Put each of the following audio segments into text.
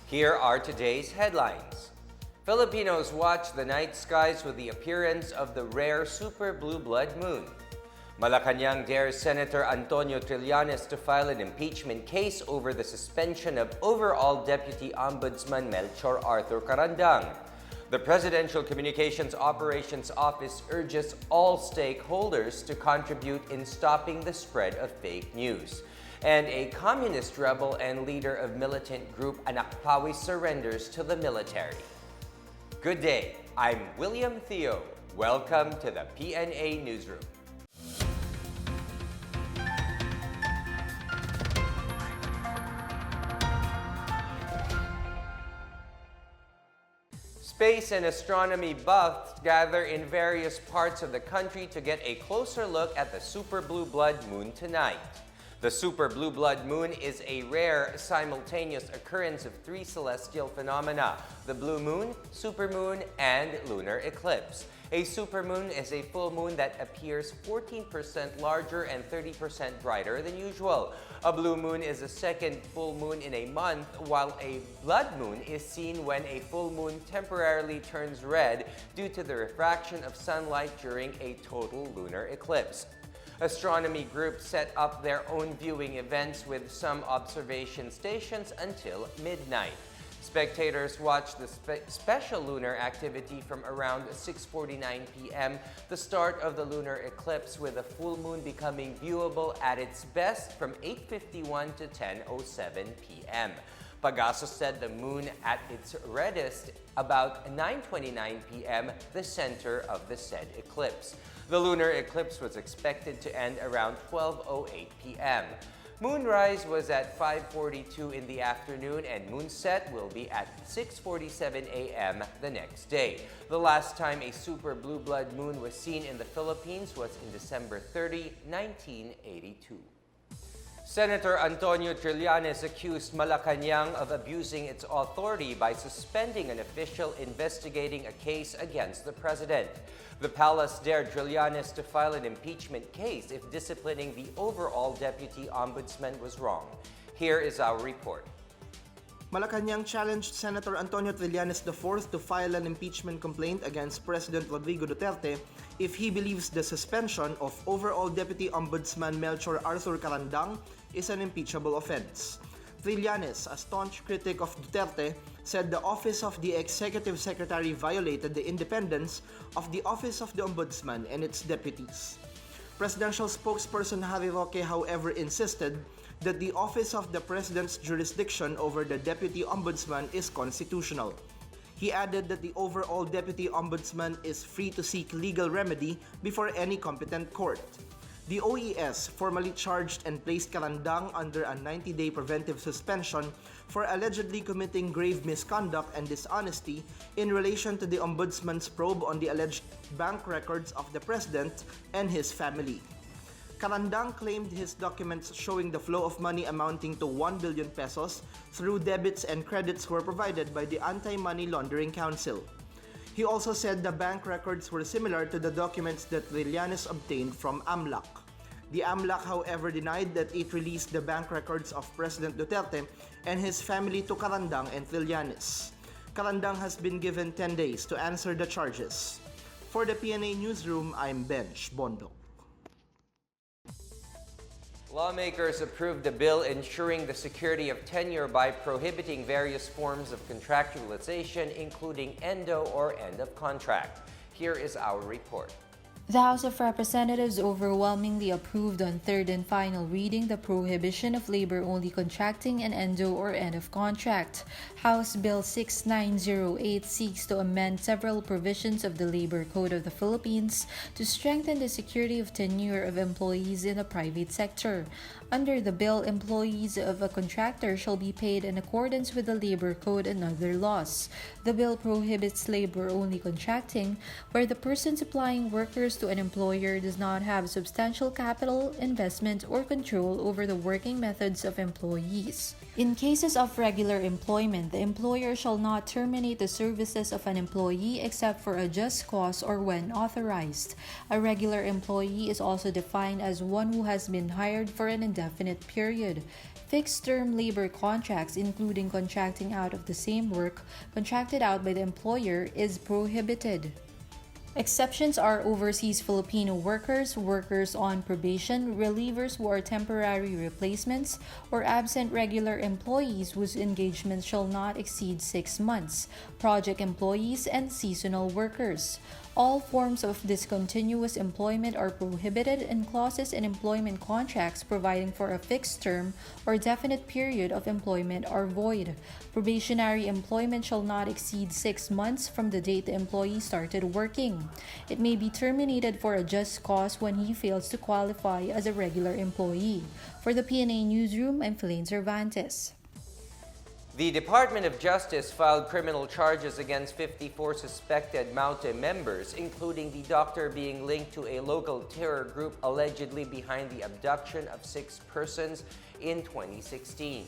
Here are today's headlines. Filipinos watch the night skies with the appearance of the rare super blue blood moon. Malacanang dares Senator Antonio Trillanes to file an impeachment case over the suspension of overall Deputy Ombudsman Melchor Arthur Carandang. The Presidential Communications Operations Office urges all stakeholders to contribute in stopping the spread of fake news. And a communist rebel and leader of militant group Anakpawi surrenders to the military. Good day, I'm William Theo. Welcome to the PNA Newsroom. Space and astronomy buffs gather in various parts of the country to get a closer look at the super blue blood moon tonight. The super blue blood moon is a rare simultaneous occurrence of three celestial phenomena: the blue moon, supermoon, and lunar eclipse. A supermoon is a full moon that appears 14% larger and 30% brighter than usual. A blue moon is the second full moon in a month, while a blood moon is seen when a full moon temporarily turns red due to the refraction of sunlight during a total lunar eclipse. Astronomy groups set up their own viewing events with some observation stations until midnight. Spectators watch the special lunar activity from around 6:49 p.m., the start of the lunar eclipse, with the full moon becoming viewable at its best from 8:51 to 10:07 p.m. Pagasos said the moon at its reddest about 9:29 p.m., the center of the said eclipse. The lunar eclipse was expected to end around 12:08 p.m. Moonrise was at 5:42 in the afternoon, and moonset will be at 6:47 a.m. the next day. The last time a super blue blood moon was seen in the Philippines was in December 30, 1982. Senator Antonio Trillanes accused Malacanang of abusing its authority by suspending an official investigating a case against the president. The palace dared Trillanes to file an impeachment case if disciplining the overall deputy ombudsman was wrong. Here is our report. Malacanang challenged Senator Antonio Trillanes IV to file an impeachment complaint against President Rodrigo Duterte if he believes the suspension of overall Deputy Ombudsman Melchor Arthur Carandang is an impeachable offense. Trillanes, a staunch critic of Duterte, said the Office of the Executive Secretary violated the independence of the Office of the Ombudsman and its deputies. Presidential spokesperson Harry Roque, however, insisted that the Office of the President's jurisdiction over the Deputy Ombudsman is constitutional. He added that the overall Deputy Ombudsman is free to seek legal remedy before any competent court. The OES formally charged and placed Carandang under a 90-day preventive suspension for allegedly committing grave misconduct and dishonesty in relation to the Ombudsman's probe on the alleged bank records of the President and his family. Carandang claimed his documents showing the flow of money amounting to 1 billion pesos through debits and credits were provided by the Anti-Money Laundering Council. He also said the bank records were similar to the documents that Trillanes obtained from AMLAC. The AMLAC, however, denied that it released the bank records of President Duterte and his family to Carandang and Trillanes. Carandang has been given 10 days to answer the charges. For the PNA Newsroom, I'm Benj Bondok. Lawmakers approved a bill ensuring the security of tenure by prohibiting various forms of contractualization, including endo or end of contract. Here is our report. The House of Representatives overwhelmingly approved on third and final reading the prohibition of labor-only contracting and endo or end of contract. House Bill 6908 seeks to amend several provisions of the Labor Code of the Philippines to strengthen the security of tenure of employees in the private sector. Under the bill, employees of a contractor shall be paid in accordance with the Labor Code and other laws. The bill prohibits labor-only contracting, where the person supplying workers to an employer does not have substantial capital, investment, or control over the working methods of employees. In cases of regular employment, the employer shall not terminate the services of an employee except for a just cause or when authorized. A regular employee is also defined as one who has been hired for an indefinite period. Fixed-term labor contracts, including contracting out of the same work contracted out by the employer, is prohibited. Exceptions are overseas Filipino workers, workers on probation, relievers who are temporary replacements, or absent regular employees whose engagement shall not exceed 6 months, project employees, and seasonal workers. All forms of discontinuous employment are prohibited, and clauses in employment contracts providing for a fixed term or definite period of employment are void. Probationary employment shall not exceed 6 months from the date the employee started working. It may be terminated for a just cause when he fails to qualify as a regular employee. For the PNA Newsroom, I'm Philippine Cervantes. The Department of Justice filed criminal charges against 54 suspected Maute members, including the doctor being linked to a local terror group allegedly behind the abduction of 6 persons in 2016.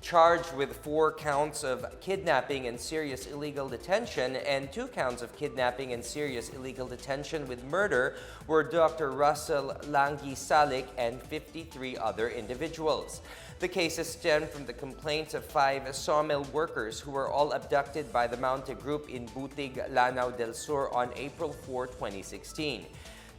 Charged with 4 counts of kidnapping and serious illegal detention and 2 counts of kidnapping and serious illegal detention with murder were Dr. Russell Langi Salik and 53 other individuals. The cases stem from the complaints of 5 sawmill workers who were all abducted by the Maute group in Butig, Lanao del Sur on April 4, 2016.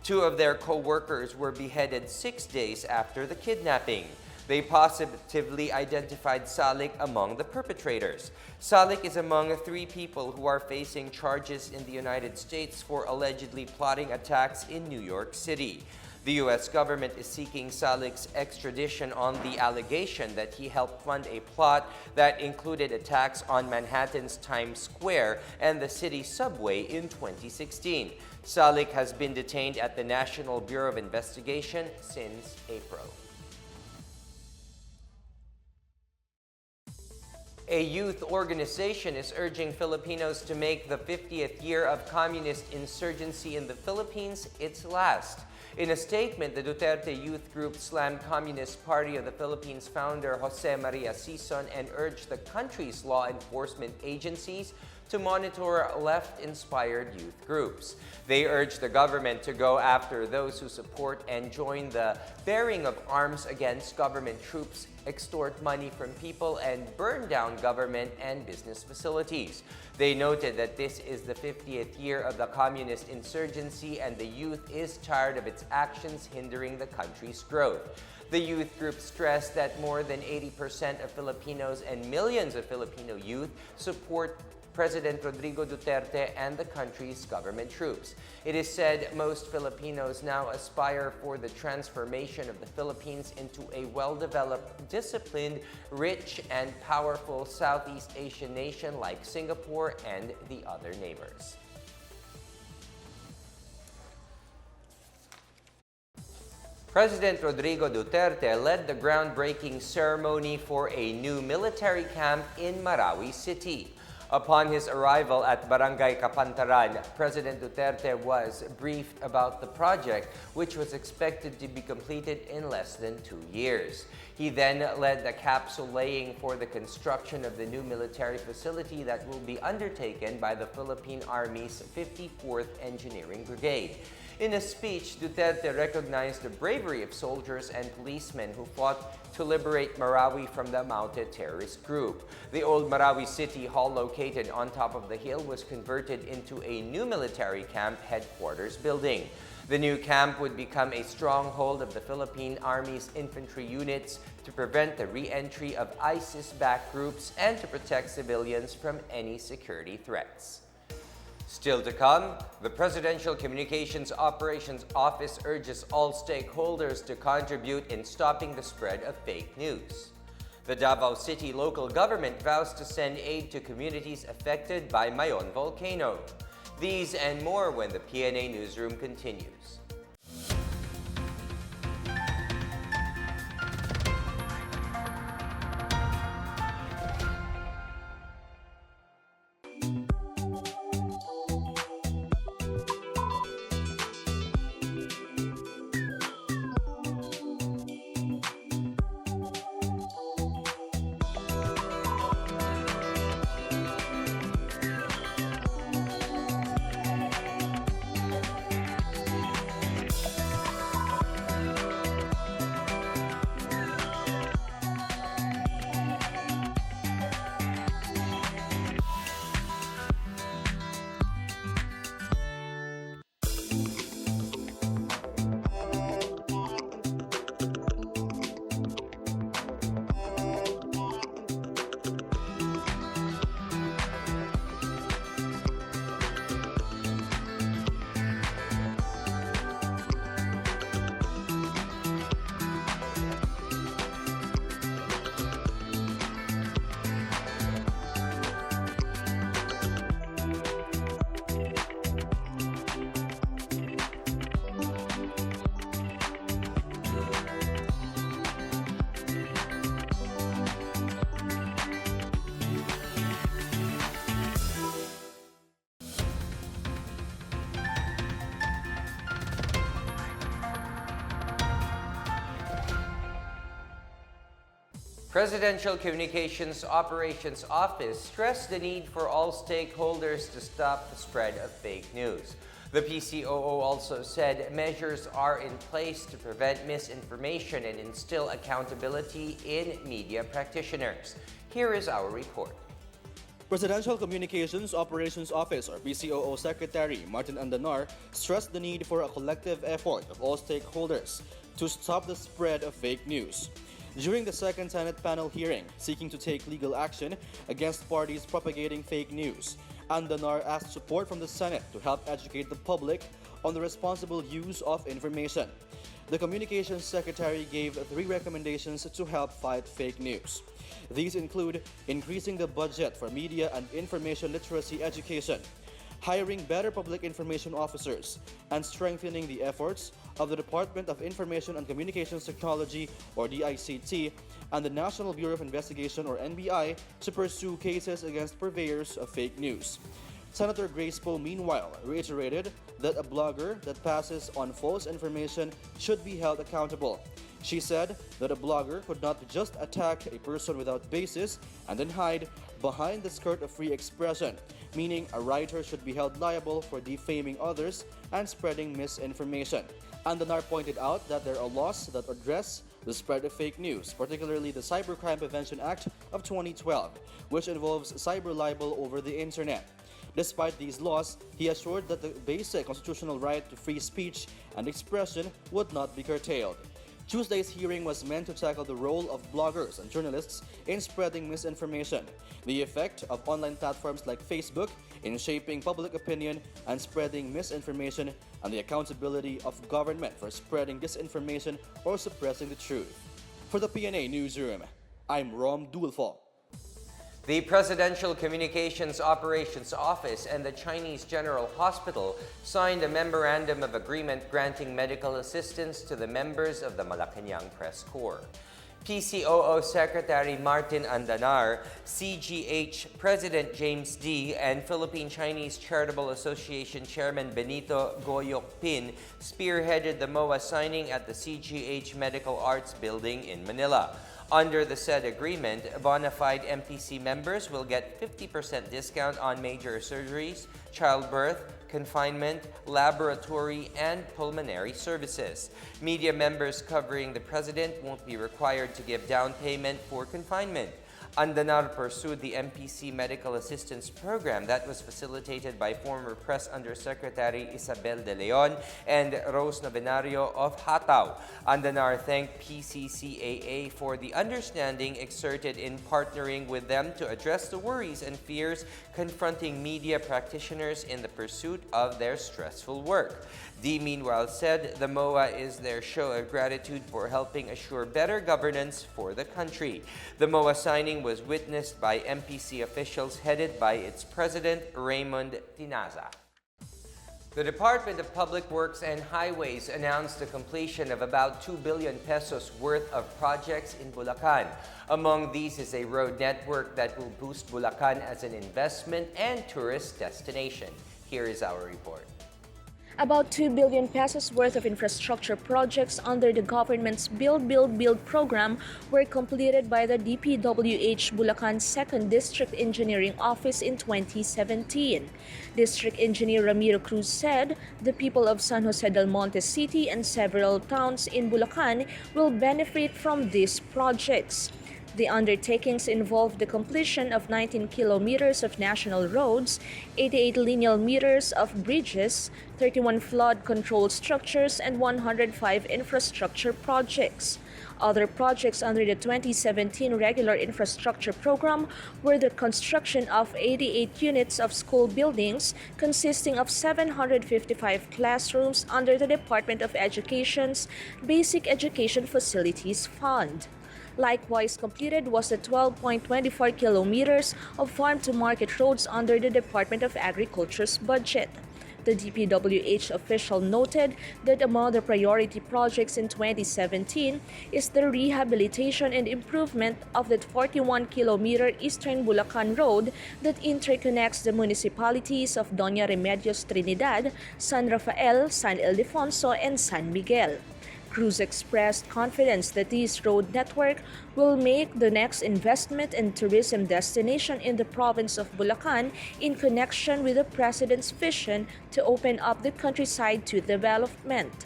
2 of their co-workers were beheaded 6 days after the kidnapping. They positively identified Salik among the perpetrators. Salik is among 3 people who are facing charges in the United States for allegedly plotting attacks in New York City. The U.S. government is seeking Salik's extradition on the allegation that he helped fund a plot that included attacks on Manhattan's Times Square and the city subway in 2016. Salik has been detained at the National Bureau of Investigation since April. A youth organization is urging Filipinos to make the 50th year of communist insurgency in the Philippines its last. In a statement, the Duterte Youth Group slammed Communist Party of the Philippines founder Jose Maria Sison and urged the country's law enforcement agencies to monitor left-inspired youth groups. They urged the government to go after those who support and join the bearing of arms against government troops, extort money from people, and burn down government and business facilities. They noted that this is the 50th year of the communist insurgency and the youth is tired of its actions hindering the country's growth. The youth group stressed that more than 80% of Filipinos and millions of Filipino youth support President Rodrigo Duterte and the country's government troops. It is said most Filipinos now aspire for the transformation of the Philippines into a well-developed, disciplined, rich, and powerful Southeast Asian nation like Singapore and the other neighbors. President Rodrigo Duterte led the groundbreaking ceremony for a new military camp in Marawi City. Upon his arrival at Barangay Kapantaran, President Duterte was briefed about the project, which was expected to be completed in less than 2 years. He then led the capsule laying for the construction of the new military facility that will be undertaken by the Philippine Army's 54th Engineering Brigade. In a speech, Duterte recognized the bravery of soldiers and policemen who fought to liberate Marawi from the Maute terrorist group. The old Marawi City Hall, located on top of the hill, was converted into a new military camp headquarters building. The new camp would become a stronghold of the Philippine Army's infantry units to prevent the re-entry of ISIS-backed groups and to protect civilians from any security threats. Still to come, the Presidential Communications Operations Office urges all stakeholders to contribute in stopping the spread of fake news. The Davao City local government vows to send aid to communities affected by Mayon volcano. These and more when the PNA Newsroom continues. Presidential Communications Operations Office stressed the need for all stakeholders to stop the spread of fake news. The PCOO also said measures are in place to prevent misinformation and instill accountability in media practitioners. Here is our report. Presidential Communications Operations Office or PCOO Secretary Martin Andanar stressed the need for a collective effort of all stakeholders to stop the spread of fake news. During the second Senate panel hearing seeking to take legal action against parties propagating fake news, Andanar asked support from the Senate to help educate the public on the responsible use of information. The Communications Secretary gave 3 recommendations to help fight fake news. These include increasing the budget for media and information literacy education, hiring better public information officers, and strengthening the efforts of the Department of Information and Communications Technology or DICT and the National Bureau of Investigation or NBI to pursue cases against purveyors of fake news. Senator Grace Poe, meanwhile, reiterated that a blogger that passes on false information should be held accountable. She said that a blogger could not just attack a person without basis and then hide behind the skirt of free expression, meaning a writer should be held liable for defaming others and spreading misinformation. Andanar pointed out that there are laws that address the spread of fake news, particularly the Cybercrime Prevention Act of 2012, which involves cyber libel over the internet. Despite these laws, he assured that the basic constitutional right to free speech and expression would not be curtailed. Tuesday's hearing was meant to tackle the role of bloggers and journalists in spreading misinformation, the effect of online platforms like Facebook in shaping public opinion and spreading misinformation, and the accountability of government for spreading disinformation or suppressing the truth. For the PNA Newsroom, I'm Rom Dulfo. The Presidential Communications Operations Office and the Chinese General Hospital signed a memorandum of agreement granting medical assistance to the members of the Malacanang Press Corps. PCOO Secretary Martin Andanar, CGH President James D., and Philippine Chinese Charitable Association Chairman Benito Goyok Pin spearheaded the MOA signing at the CGH Medical Arts Building in Manila. Under the said agreement, bona fide MPC members will get 50% discount on major surgeries, childbirth, confinement, laboratory, and pulmonary services. Media members covering the president won't be required to give down payment for confinement. Andanar pursued the MPC Medical Assistance Program that was facilitated by former Press Undersecretary Isabel De Leon and Rose Novenario of Hataw. Andanar thanked PCCAA for the understanding exerted in partnering with them to address the worries and fears confronting media practitioners in the pursuit of their stressful work. D, meanwhile, said the MOA is their show of gratitude for helping assure better governance for the country. The MOA signing was witnessed by MPC officials headed by its president, Raymond Tinaza. The Department of Public Works and Highways announced the completion of about 2 billion pesos worth of projects in Bulacan. Among these is a road network that will boost Bulacan as an investment and tourist destination. Here is our report. About 2 billion pesos worth of infrastructure projects under the government's Build, Build, Build program were completed by the DPWH Bulacan 2nd District Engineering Office in 2017. District Engineer Ramiro Cruz said the people of San Jose del Monte City and several towns in Bulacan will benefit from these projects. The undertakings involve the completion of 19 kilometers of national roads, 88 lineal meters of bridges, 31 flood control structures, and 105 infrastructure projects. Other projects under the 2017 regular infrastructure program were the construction of 88 units of school buildings consisting of 755 classrooms under the Department of Education's Basic Education Facilities Fund. Likewise completed was the 12.24 kilometers of farm-to-market roads under the Department of Agriculture's budget. The DPWH official noted that among the priority projects in 2017 is the rehabilitation and improvement of the 41-kilometer Eastern Bulacan Road that interconnects the municipalities of Doña Remedios Trinidad, San Rafael, San Ildefonso, and San Miguel. Cruz expressed confidence that this road network will make the next investment and tourism destination in the province of Bulacan in connection with the President's vision to open up the countryside to development.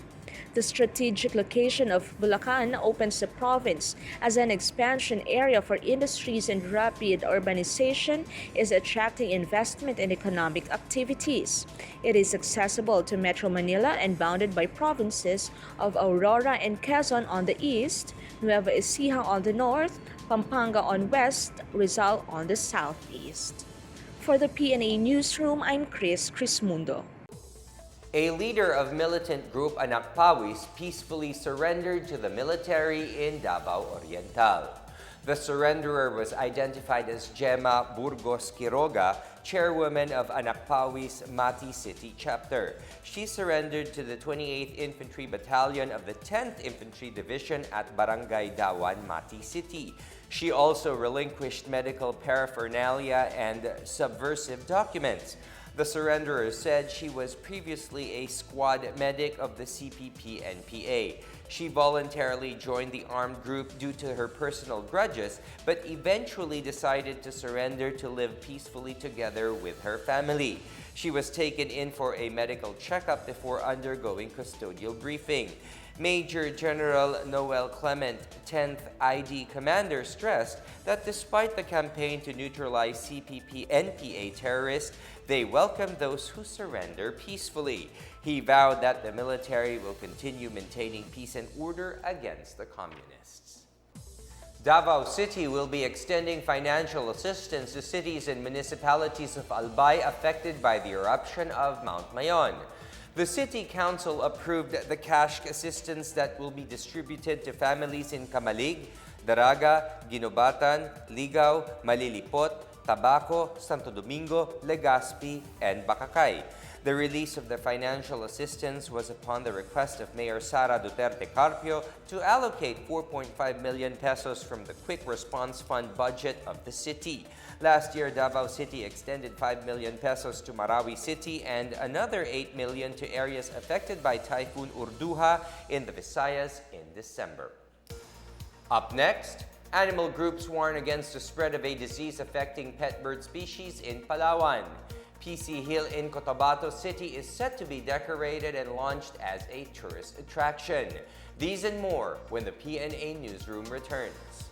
The strategic location of Bulacan opens the province as an expansion area for industries, and rapid urbanization is attracting investment and economic activities. It is accessible to Metro Manila and bounded by provinces of Aurora and Quezon on the east, Nueva Ecija on the north, Pampanga on west, Rizal on the southeast. For the PNA Newsroom, I'm Chris Crismundo. A leader of militant group Anak Pawis peacefully surrendered to the military in Davao Oriental. The surrenderer was identified as Gemma Burgos Quiroga, chairwoman of Anak Pawis Mati City chapter. She surrendered to the 28th Infantry Battalion of the 10th Infantry Division at Barangay Dawan, Mati City. She also relinquished medical paraphernalia and subversive documents. The surrenderer said she was previously a squad medic of the CPP-NPA. She voluntarily joined the armed group due to her personal grudges, but eventually decided to surrender to live peacefully together with her family. She was taken in for a medical checkup before undergoing custodial briefing. Major General Noel Clement, 10th ID Commander, stressed that despite the campaign to neutralize CPP-NPA terrorists, they welcome those who surrender peacefully. He vowed that the military will continue maintaining peace and order against the communists. Davao City will be extending financial assistance to cities and municipalities of Albay affected by the eruption of Mount Mayon. The City Council approved the cash assistance that will be distributed to families in Camalig, Daraga, Ginobatan, Ligao, Malilipot, Tabaco, Santo Domingo, Legazpi, and Bacacay. The release of the financial assistance was upon the request of Mayor Sara Duterte Carpio to allocate 4.5 million pesos from the Quick Response Fund budget of the city. Last year, Davao City extended 5 million pesos to Marawi City and another 8 million to areas affected by Typhoon Urduha in the Visayas in December. Up next, animal groups warn against the spread of a disease affecting pet bird species in Palawan. PC Hill in Cotabato City is set to be decorated and launched as a tourist attraction. These and more when the PNA Newsroom returns.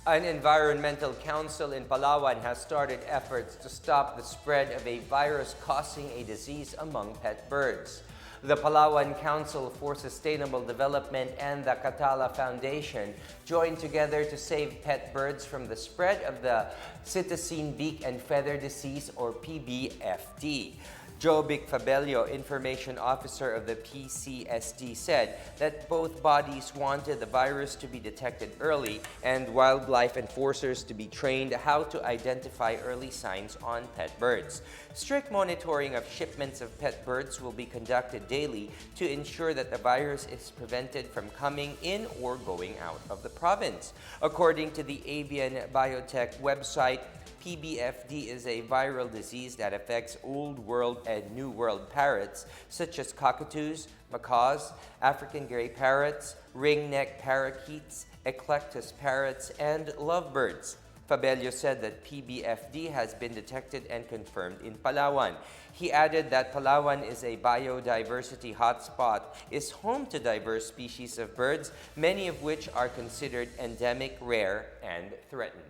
An environmental council in Palawan has started efforts to stop the spread of a virus causing a disease among pet birds. The Palawan Council for Sustainable Development and the Catala Foundation joined together to save pet birds from the spread of the cytosine beak and feather disease, or PBFD. Jobic Fabelio, information officer of the PCSD, said that both bodies wanted the virus to be detected early and wildlife enforcers to be trained how to identify early signs on pet birds. Strict monitoring of shipments of pet birds will be conducted daily to ensure that the virus is prevented from coming in or going out of the province. According to the Avian Biotech website, PBFD is a viral disease that affects Old World and New World parrots, such as cockatoos, macaws, African gray parrots, ringneck parakeets, eclectus parrots, and lovebirds. Fabelio said that PBFD has been detected and confirmed in Palawan. He added that Palawan is a biodiversity hotspot, is home to diverse species of birds, many of which are considered endemic, rare, and threatened.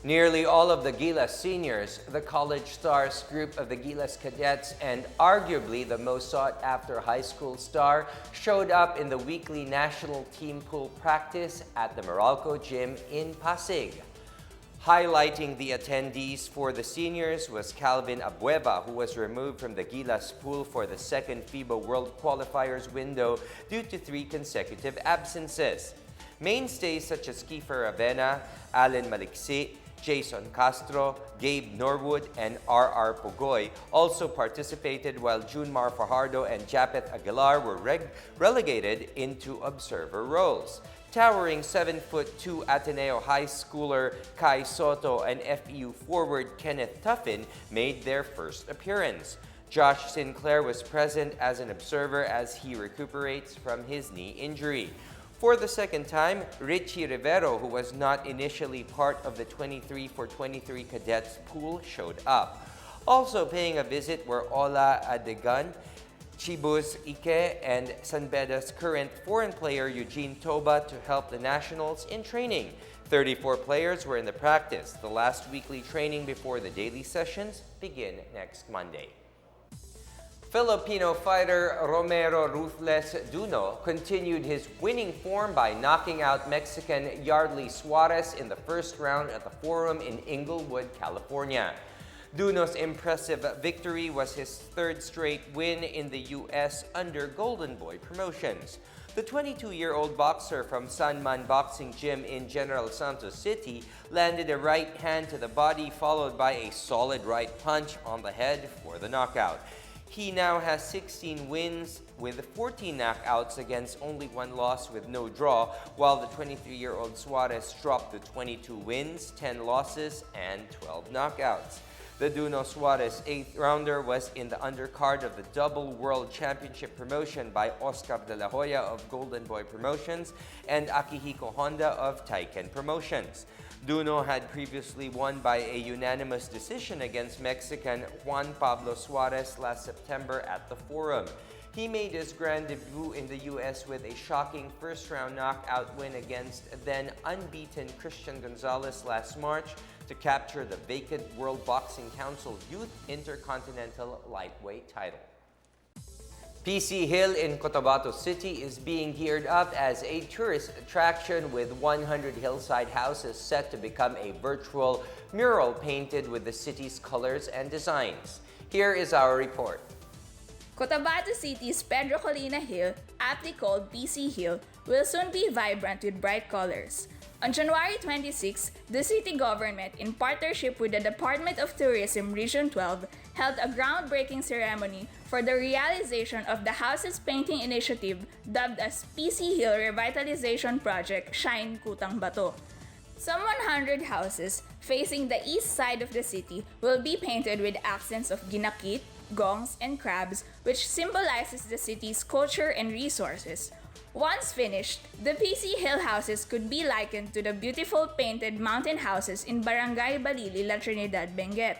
Nearly all of the Gilas seniors, the College Stars group of the Gilas cadets, and arguably the most sought-after high school star, showed up in the weekly national team pool practice at the Meralco Gym in Pasig. Highlighting the attendees for the seniors was Calvin Abueva, who was removed from the Gilas pool for the second FIBA World Qualifiers window due to 3 consecutive absences. Mainstays such as Kiefer Avena, Allen Maliksi, Jason Castro, Gabe Norwood, and R.R. Pugoy also participated, while Junmar Fajardo and Japeth Aguilar were relegated into observer roles. Towering 7'2" Ateneo High Schooler Kai Soto and FEU forward Kenneth Tuffin made their first appearance. Josh Sinclair was present as an observer as he recuperates from his knee injury. For the second time, Richie Rivero, who was not initially part of the 23 for 23 cadets pool, showed up. Also paying a visit were Ola Adegan, Chibus Ike, and San Beda's current foreign player Eugene Toba to help the nationals in training. 34 players were in the practice. The last weekly training before the daily sessions begin next Monday. Filipino fighter Romero Ruthless Duno continued his winning form by knocking out Mexican Yardley Suarez in the first round at the Forum in Inglewood, California. Duno's impressive victory was his 3rd straight win in the U.S. under Golden Boy Promotions. The 22-year-old boxer from San Man Boxing Gym in General Santos City landed a right hand to the body followed by a solid right punch on the head for the knockout. He now has 16 wins with 14 knockouts against only 1 loss with no draw, while the 23-year-old Suarez dropped to 22 wins, 10 losses, and 12 knockouts. The Duno Suarez 8th rounder was in the undercard of the double World Championship promotion by Oscar de la Hoya of Golden Boy Promotions and Akihiko Honda of Taiken Promotions. Duno had previously won by a unanimous decision against Mexican Juan Pablo Suarez last September at the Forum. He made his grand debut in the U.S. with a shocking first-round knockout win against then unbeaten Christian Gonzalez last March to capture the vacant World Boxing Council Youth Intercontinental Lightweight title. PC Hill in Cotabato City is being geared up as a tourist attraction with 100 hillside houses set to become a virtual mural painted with the city's colors and designs. Here is our report. Cotabato City's Pedro Colina Hill, aptly called PC Hill, will soon be vibrant with bright colors. On January 26, the city government, in partnership with the Department of Tourism Region 12, held a groundbreaking ceremony for the realization of the Houses Painting Initiative dubbed as PC Hill Revitalization Project Shine Kutang Bato. Some 100 houses facing the east side of the city will be painted with accents of ginakit, gongs, and crabs, which symbolizes the city's culture and resources. Once finished, the PC Hill houses could be likened to the beautiful painted mountain houses in Barangay Balili, La Trinidad, Benguet.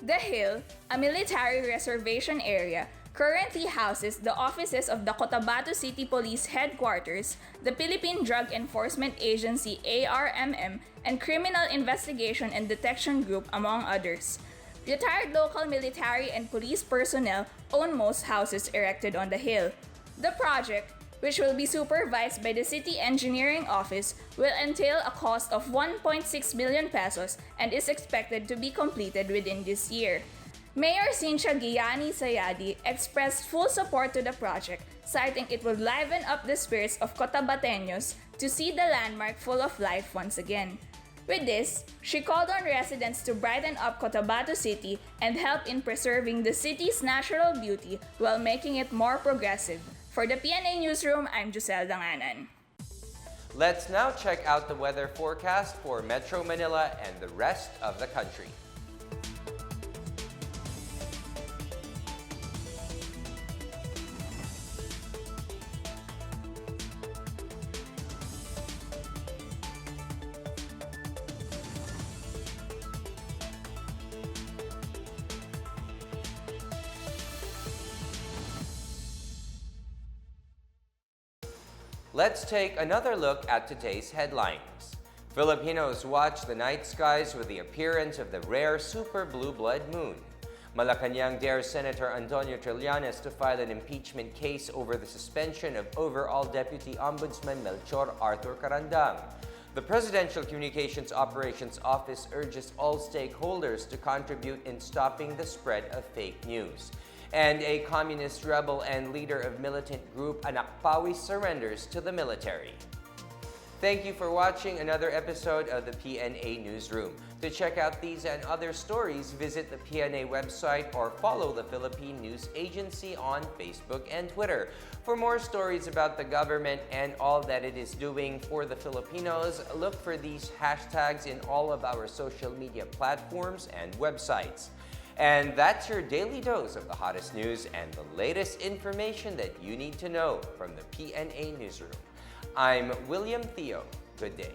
The Hill, a military reservation area, currently houses the offices of the Cotabato City Police Headquarters, the Philippine Drug Enforcement Agency ARMM, and Criminal Investigation and Detection Group, among others. Retired local military and police personnel own most houses erected on the hill. The project, which will be supervised by the City Engineering Office, will entail a cost of 1.6 million pesos and is expected to be completed within this year. Mayor Cynthia Giani Sayadi expressed full support to the project, citing it would liven up the spirits of Cotabateños to see the landmark full of life once again. With this, she called on residents to brighten up Cotabato City and help in preserving the city's natural beauty while making it more progressive. For the PNA Newsroom, I'm Giselle Danganan. Let's now check out the weather forecast for Metro Manila and the rest of the country. Let's take another look at today's headlines. Filipinos watch the night skies with the appearance of the rare super blue blood moon. Malacanang dares Senator Antonio Trillanes to file an impeachment case over the suspension of overall Deputy Ombudsman Melchor Arthur Carandang. The Presidential Communications Operations Office urges all stakeholders to contribute in stopping the spread of fake news. And a communist rebel and leader of militant group Anakpawi surrenders to the military. Thank you for watching another episode of the PNA Newsroom. To check out these and other stories, visit the PNA website or follow the Philippine News Agency on Facebook and Twitter. For more stories about the government and all that it is doing for the Filipinos, look for these hashtags in all of our social media platforms and websites. And that's your daily dose of the hottest news and the latest information that you need to know from the PNA Newsroom. I'm William Theo. Good day.